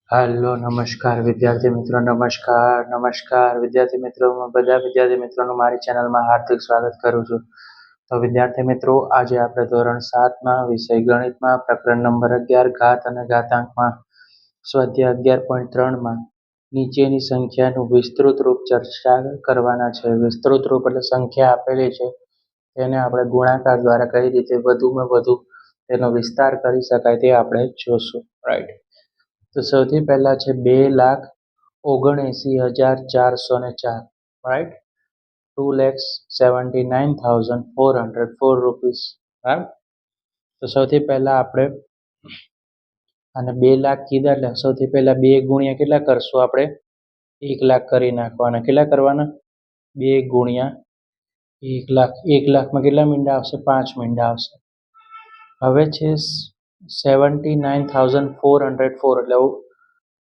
હાલો નમસ્કાર વિદ્યાર્થી મિત્રો, નમસ્કાર વિદ્યાર્થી મિત્રો, બધા વિદ્યાર્થી મિત્રોનું મારી ચેનલમાં હાર્દિક સ્વાગત કરું છું. તો વિદ્યાર્થી મિત્રો, આજે આપણે ધોરણ 7માં વિષય ગણિતમાં પ્રકરણ નંબર 11 ઘાત અને ઘાતાંકમાં સ્વાધ્યાય 11.3માં નીચેની સંખ્યાનું વિસ્તૃત રૂપ ચર્ચા કરવાના છે. વિસ્તૃત રૂપ એટલે સંખ્યા આપેલી છે તેને આપણે ગુણાકાર દ્વારા કઈ રીતે વધુમાં વધુ તેનો વિસ્તાર કરી શકાય તે આપણે જોશું. રાઈટ. તો સૌથી પહેલા છે 2,79,404, રાઈટ. 2,79,404 રૂપીસ. રાઈટ. તો સૌથી પહેલા આપણે અને 2 લાખ કીધા એટલે સૌથી પહેલા 2 ગુણ્યા કેટલા કરશું આપણે? 1 લાખ કરી નાખવાના. કેટલા કરવાના? 2 ગુણ્યા 1 લાખ. 1 લાખમાં કેટલા મીંડા આવશે? 5 મીંડા આવશે. હવે છે 79,404 એટલે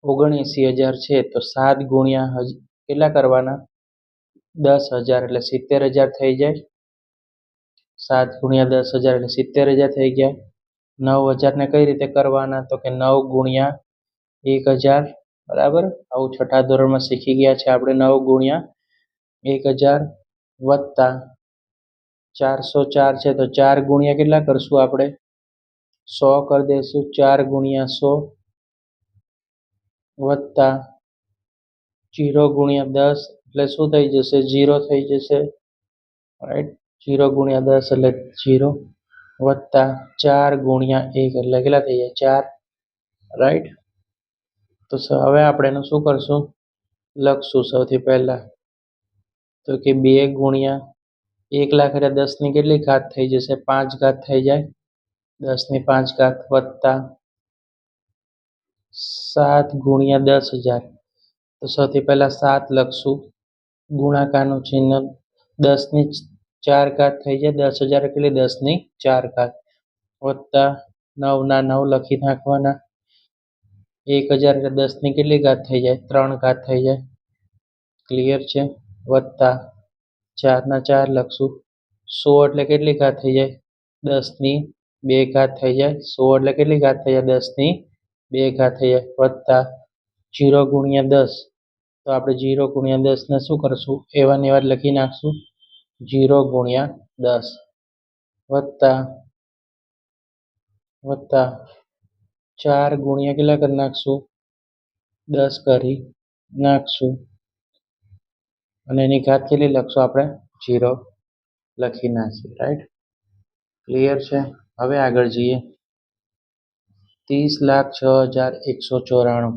79,000 છે તો 7 ગુણ્યા કેટલા કરવાના? 10,000 એટલે 70,000 થઈ જાય. 7 ગુણ્યા 10,000 એટલે 70,000 થઈ ગયા. 9,000 ને કઈ રીતે કરવાના? તો કે 9 ગુણ્યા 1,000, બરાબર. આવું છઠ્ઠા ધોરણમાં શીખી ગયા છે આપણે. 9 ગુણ્યા 1,000 વત્તા 404 છે તો 4 ગુણ્યા કેટલા કરશું આપણે? 100 કરી દઈશું. 4 ગુણ્યા 100 વત્તા 0 ગુણ્યા 10 એટલે શું થઈ જશે? 0 થઈ જશે. રાઈટ. 0 ગુણ્યા 10 એટલે 0 વત્તા 4 ગુણ્યા 1 એટલે કેટલા થઈ જાય? 4. રાઈટ. તો હવે આપણે એનું શું કરશું? લખશું સૌથી પહેલા તો કે 2 ગુણ્યા 1 લાખ એટલે 10 ની કેટલી ઘાત થઈ જશે? 5 ઘાત થઈ જાય. 10 ની 5 ઘાત વત્તા 7 ગુણ્યા 10,000. તો સૌથી પહેલા 7 લખશું. ગુણાકારનું ચિહ્ન 10 ની 4 ઘાત થઈ જાય. 10,000 એટલે 10 ની 4 ઘાત વત્તા 9 ના 9 લખી નાખવાના. 1,000 એટલે 10 ની કેટલી ઘાત થઈ જાય? 3 ઘાત થઈ જાય. ક્લિયર છે. વત્તા 4 ના 4 લખશું. 100 એટલે કેટલી ઘાત થઈ જાય? 10 ની 2 ઘાત થઈ જાય. 100 એટલે કેટલી ઘાત થઈ જાય? 10 ની 2 ઘાત થઈ જાય. વત્તા 0 ગુણ્યા 10 તો આપણે 0 ગુણ્યા 10 ને શું કરશું? એવા ને એવા લખી નાખશું. 0 ગુણ્યા 10 વત્તા 4 ગુણ્યા કેટલા કરી નાખશું? 10 કરી નાખશું. અને એની ઘાત કેટલી લખશું આપણે? 0 લખી નાખીએ. રાઈટ. ક્લિયર છે. હવે આગળ જઈએ. 30,06,194.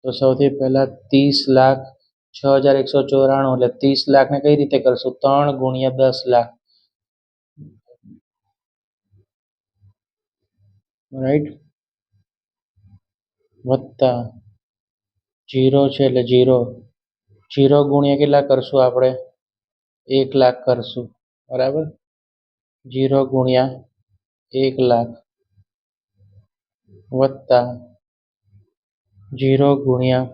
તો સૌથી પહેલા 30,06,194 એટલે 30 લાખ ને કઈ રીતે કરશું? 3 ગુણ્યા 10 લાખ. રાઈટ. વત્તા 0 છે એટલે 0 ગુણ્યા કેટલા કરશું આપણે? 1 લાખ કરશું. બરાબર. 0 ગુણ્યા 1 લાખ વત્તા 0 ગુણ્યા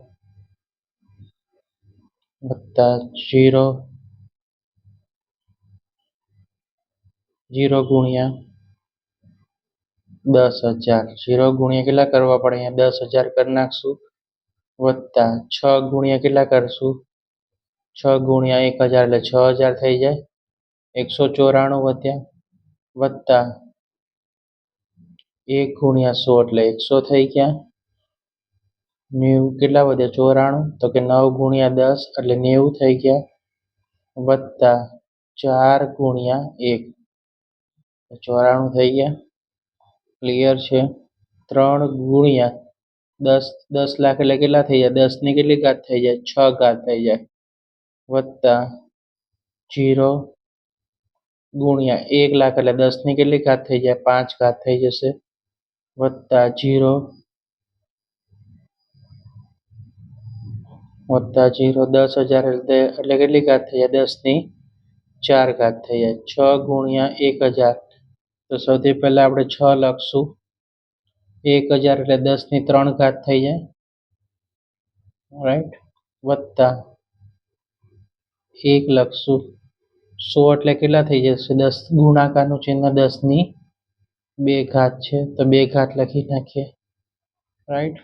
0 ગુણ્યા 10,000. 0 ગુણ્યા કેટલા કરવા પડે? અહીંયા 10,000 કરી નાખશું. વત્તા 6 ગુણ્યા કેટલા કરશું? 6 ગુણ્યા 1,000 એટલે 6,000 થઈ જાય. 194 વધ્યા. વત્તા 1 ગુણ્યા 100 એટલે 100 થઈ ગયા. 90 કેટલા વધ્યા? 94. તો કે 9 ગુણ્યા 10 એટલે 90 થઈ ગયા. વત્તા 4 ગુણ્યા 1 94 થઈ ગયા. ક્લિયર છે. 3 ગુણ્યા 10 લાખ એટલે કેટલા થઈ જાય? 10 ની કેટલી ઘાત થઈ જાય? 6 ઘાત થઈ જાય. વત્તા 0 ગુણ્યા 1 લાખ એટલે 10 ની કેટલી ઘાત થઈ જાય? 5 ઘાત થઈ જશે. વત્તા 0 10,000 એટલે કેટલી ઘાત થઈ જાય? 10 ની 4 ઘાત થઈ જાય. 6 ગુણ્યા 1,000 તો સૌથી પહેલા આપણે 6 લખશું. 1,000 એટલે 10 ની 3 ઘાત થઈ જાય. રાઈટ. વત્તા 1 લખશું. 100 એટલે કેટલા થઈ જશે? 10 ગુણાકારનું ચિહ્ન 10 ની 2 ઘાત છે તો 2 ઘાત લખી નાખીએ. રાઈટ.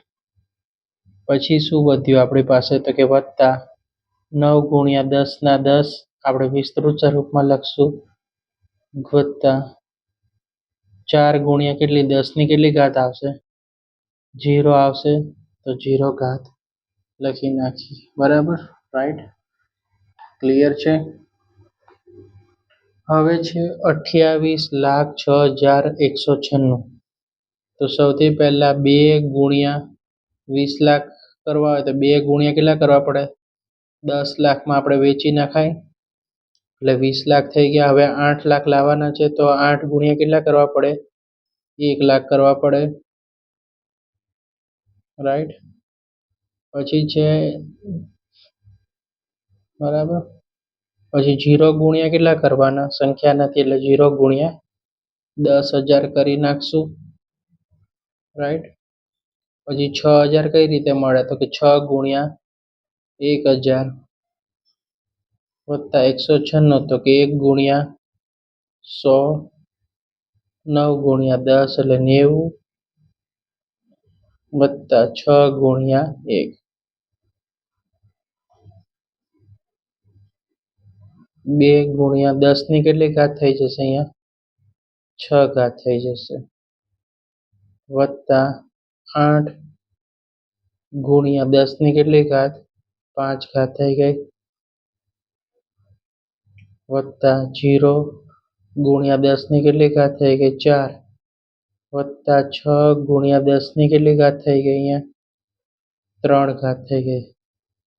પછી શું વધ્યું આપણી પાસે તો કે વત્તા 9 ગુણ્યા 10 ના 10 આપણે વિસ્તૃત સ્વરૂપમાં લખશું વત્તા 4 ગુણ્યા કેટલી 10 ની કેટલી ઘાત આવશે 0 આવશે તો 0 ઘાત લખી નાખી બરાબર રાઈટ ક્લિયર છે હવે છે 28,06,196 તો સૌથી પહેલા 2 ગુણ્યા 20 લાખ કરવા હોય તો 2 ગુણ્યા કેટલા કરવા પડે 10 લાખમાં આપણે વેચી નાખાય એટલે 20 લાખ થઈ ગયા હવે 8 લાખ લાવવાના છે તો 8 ગુણ્યા કેટલા કરવા પડે 1 લાખ કરવા પડે રાઈટ પછી છે બરાબર પછી 0 ગુણ્યા કેટલા કરવાના સંખ્યા નથી એટલે 0 ગુણ્યા 10,000 કરી નાખશું રાઈટ પછી 6,000 કઈ રીતે મળે તો કે 6 ગુણ્યા 1,000 વત્તા 196 તો કે 1 ગુણ્યા 100 9 ગુણ્યા 10 એટલે 90 વત્તા 6 ગુણ્યા 1 2 ગુણ્યા 10 ની કેટલી ઘાત થઈ જશે અહીંયા 6 ઘાત થઈ જશે વત્તા 8 ગુણ્યા 10 ની કેટલી ઘાત 5 ઘાત થઈ ગઈ વત્તા 0 ગુણ્યા 10 ની કેટલી ઘાત થઈ ગઈ 4 વત્તા 6 ગુણ્યા 10 ની કેટલી ઘાત થઈ ગઈ અહીંયા 3 ઘાત થઈ ગઈ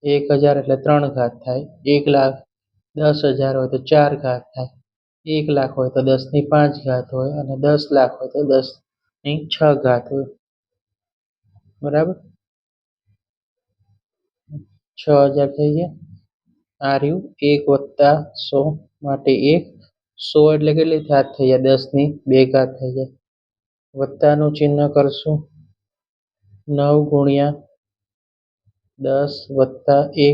1000 એટલે 3 ઘાત થાય 1 લાખ 10,000 હોય તો 4 ઘાત થાય 1 લાખ હોય તો 10 ની 5 ઘાત હોય અને 10 લાખ હોય તો 10 ની 6 ઘાત હોય બરાબર 6,000 થઈ ગયા આ રહ્યું 1 વત્તા 100 માટે 1 100 એટલે કેટલી ઘાત થઈ જાય 10 ની 2 ઘાત થઈ જાય વત્તાનું ચિહ્ન કરશું 9 ગુણ્યા 10 વત્તા 1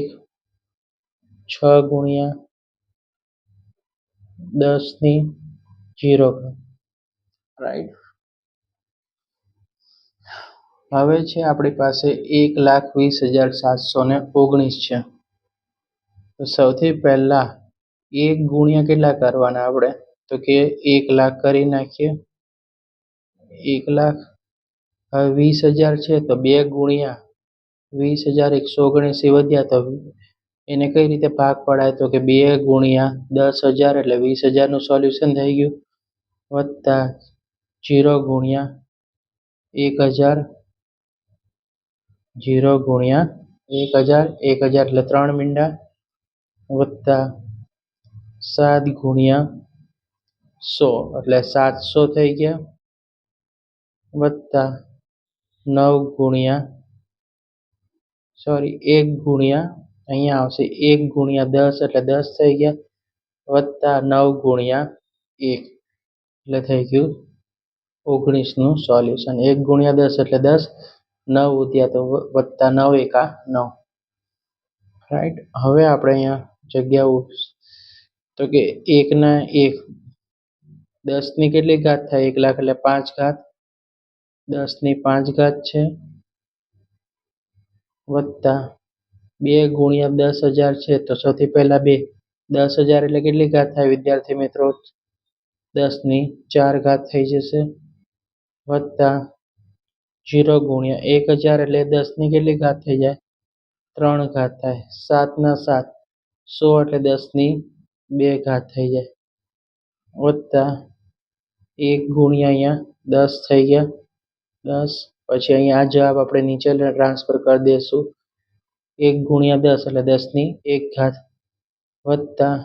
6 ગુણ્યા 10 ની 0 ઘાત રાઈટ હવે છે આપણી પાસે 1,20,719 છે તો સૌથી પહેલા 1 ગુણ્યા કેટલા કરવાના આપણે તો કે 1 લાખ કરી નાખીએ 1 લાખ હવે 20,000 છે તો 2 ગુણ્યા 20,179 વધ્યા તો એને કઈ રીતે ભાગ પડાય તો કે 2 ગુણ્યા 10,000 એટલે 20,000 નું સોલ્યુશન થઈ ગયું વત્તા 0 ગુણ્યા 1,000 0 ગુણ્યા 1,000 1,000 એટલે 3 મીંડા વત્તા 7 ગુણ્યા 100 એટલે 700 થઈ ગયા વત્તા 9 ગુણ્યા 1 ગુણ્યા અહીંયા આવશે 1 ગુણ્યા 10 એટલે 10 થઈ ગયા વત્તા 9 ગુણ્યા 1 એટલે થઈ ગયું 19 નું સોલ્યુશન 1 ગુણ્યા 10 એટલે 10 9 વધ્યા તો વત્તા 9 એકા 9 રાઈટ હવે આપણે અહીંયા જગ્યાઓ તો કે 1 ના 1 10 ની કેટલી ઘાત થાય 1 લાખ એટલે 5 ઘાત 10 ની 5 ઘાત છે વત્તા 2 ગુણ્યા 10,000 છે તો સૌથી પહેલા 2 10,000 એટલે કેટલી ઘાત થાય વિદ્યાર્થી મિત્રો 10 ની 4 ઘાત થઈ જશે વત્તા 0 ગુણ્યા 1,000 એટલે 10 ની કેટલી ઘાત થઈ જાય 3 ઘાત થાય 7 ના 7 100 એટલે 10 ની 2 ઘાત થઈ જાય વત્તા 1 ગુણ્યા અહીંયા 10 થઈ ગયા 10 પછી અહીંયા આ જવાબ આપણે નીચે ટ્રાન્સફર કરી દઈશું 1 ગુણ્યા 10 એટલે 10 ની 1 ઘાત વત્તા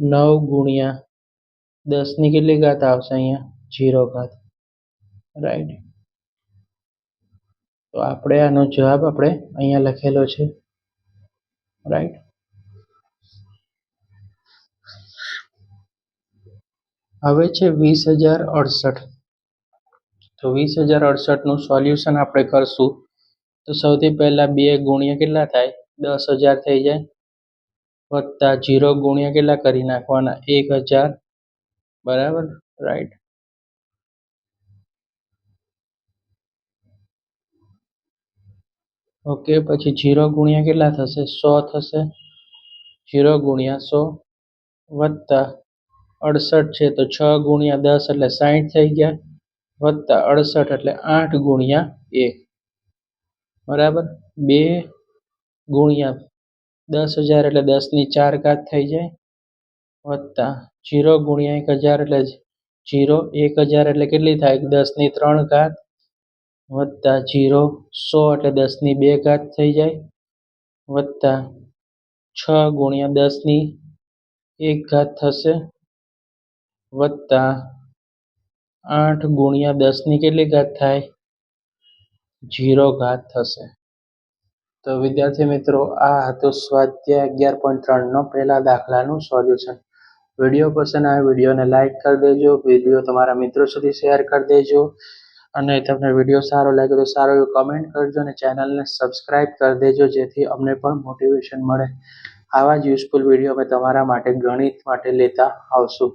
9 ગુણ્યા 10 ની કેટલી ઘાત આવશે અહીંયા 0 ઘાત રાઈટ તો આપણે આનો જવાબ આપણે અહીંયા લખેલો છે રાઈટ હવે છે 20,068 તો 20,068 નું સોલ્યુશન આપણે કરશું તો સૌથી પહેલા 2 ગુણ્યા કેટલા થાય 10,000 થઈ જાય વત્તા 0 ગુણ્યા કેટલા કરી નાખવાના 1,000 બરાબર રાઈટ ઓકે, પછી 0 ગુણ્યા કેટલા થશે? 100 થશે. 0 ગુણ્યા 100 વત્તા 68 છે તો 6 ગુણ્યા 10 એટલે 60 થઈ ગયા, વત્તા 68 એટલે 8 ગુણ્યા 1, બરાબર. 2 ગુણ્યા 10,000 એટલે 10 ની 4 ઘાત થઈ જાય, વત્તા 0 ગુણ્યા 1000 એટલે 0, 1000 એટલે કેટલી થાય? 10 ની 3 ઘાત, વત્તા 0, 100 એટલે 10 ની 2 ઘાત થઈ જાય, વત્તા 6 ગુણ્યા 10 ની 1 ઘાત થશે, વત્તા 8 ગુણ્યા 10 ની કેટલી ઘાત થાય? 0 ઘાત થશે. તો વિદ્યાર્થી મિત્રો, આ હતું સ્વાધ્યાય 11.3 નો પહેલા દાખલાનું સોલ્યુશન. વિડીયો પસંદ આવે વિડીયોને લાઈક કરી દેજો, વિડીયો તમારા મિત્રો સુધી શેર કરી દેજો, અને તમને વિડીયો સારો લાગ્યો તો સારો એવો કમેન્ટ કરજો, અને ચેનલને સબસ્ક્રાઈબ કરી દેજો, જેથી અમને પણ મોટિવેશન મળે. આવા જ યુઝફુલ વિડીયો અમે તમારા માટે ગણિત માટે લેતા આવશું.